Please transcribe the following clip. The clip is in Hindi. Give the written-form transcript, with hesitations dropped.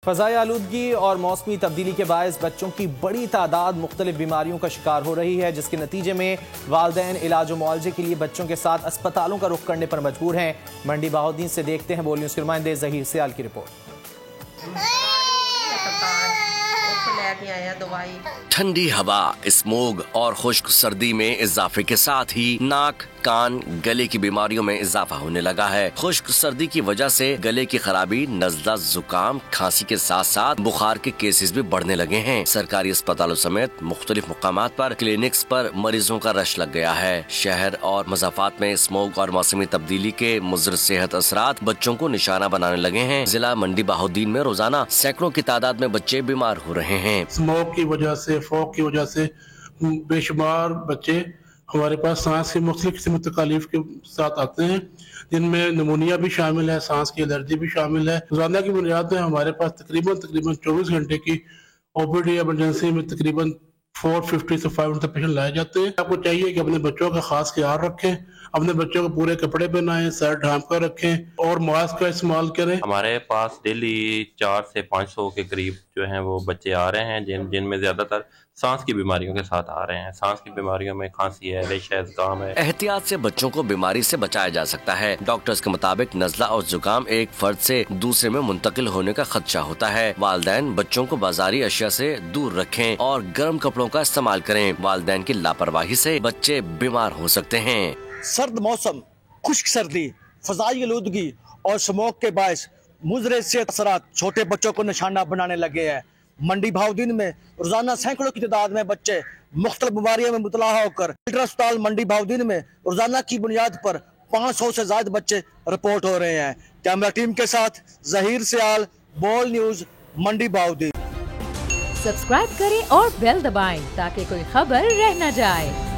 फ़ज़ाई आलूदगी और मौसमी तब्दीली के बायस बच्चों की बड़ी तादाद मुख्तलिफ बीमारियों का शिकार हो रही है, जिसके नतीजे में वालिदैन इलाज व मुआवजे के लिए बच्चों के साथ अस्पतालों का रुख करने पर मजबूर हैं। मंडी बहाउद्दीन से देखते हैं बोल न्यूज़ के नुमाइंदे ज़हीर सियाल की रिपोर्ट। ठंडी हवा, स्मोग और खुश्क सर्दी में इजाफे के साथ ही नाक, कान, गले की बीमारियों में इजाफा होने लगा है। खुश्क सर्दी की वजह से गले की खराबी, नज़ला, जुकाम, खांसी के साथ साथ बुखार के केसेस भी बढ़ने लगे हैं। सरकारी अस्पतालों समेत मुख्तलिफ मुकामात पर क्लिनिक्स पर मरीजों का रश लग गया है। शहर और मज़ाफात में स्मोग और मौसमी तब्दीली के मुज़र सेहत असरात बच्चों को निशाना बनाने लगे हैं। जिला मंडी बहाउद्दीन में रोजाना सैकड़ों की तादाद में बच्चे बीमार हो रहे हैं। स्मोक की वजह से, फॉग की वजह से बेशुमार बच्चे हमारे पास सांस की मुख्तलिफ किस्म की तकलीफ के साथ आते हैं, जिनमें नमूनिया भी शामिल है, सांस की एलर्जी भी शामिल है। रोजाना की बुनियाद में हमारे पास तकरीबन 24 घंटे की ओपीडी इमरजेंसी में तकरीबन 450 से 500 पेशेंट लाए जाते हैं। आपको चाहिए कि अपने बच्चों का खास ख्याल रखें, अपने बच्चों को पूरे कपड़े पहनाएं, सर ढांप कर रखें और मास्क का इस्तेमाल करें। हमारे पास डेली 400 से 500 के करीब जो हैं वो बच्चे आ रहे हैं, जिनमें ज्यादातर सांस की बीमारियों के साथ आ रहे हैं। सांस की बीमारियों में खांसी है, रेशा है, जुकाम है। एहतियात से बच्चों को बीमारी से बचाया जा सकता है। डॉक्टर्स के मुताबिक नज़ला और जुकाम एक फर्द से दूसरे में मुंतकिल होने का खदशा होता है। वालिदैन बच्चों को बाजारी अशिया से दूर रखें और गर्म कपड़ों का इस्तेमाल करें। वालिदैन की लापरवाही से बच्चे बीमार हो सकते हैं। सर्द मौसम, खुश्क सर्दी, फ़ज़ाई आलूदगी और स्मोक के बायस मुज़र सेहत असरात छोटे बच्चों को निशाना बनाने लगे हैं। मंडी बहाउद्दीन में रोजाना सैकड़ों की तादाद में बच्चे मुख्तलिफ बीमारियों में मुबतला होकर अस्पताल मंडी बहाउद्दीन में रोजाना की बुनियाद पर 500 से ज्यादा बच्चे रिपोर्ट हो रहे हैं। कैमरा टीम के साथ ज़हीर सियाल, बोल न्यूज़, मंडी बहाउद्दीन। सब्सक्राइब करें और बेल दबाएं ताकि कोई खबर रह न जाए।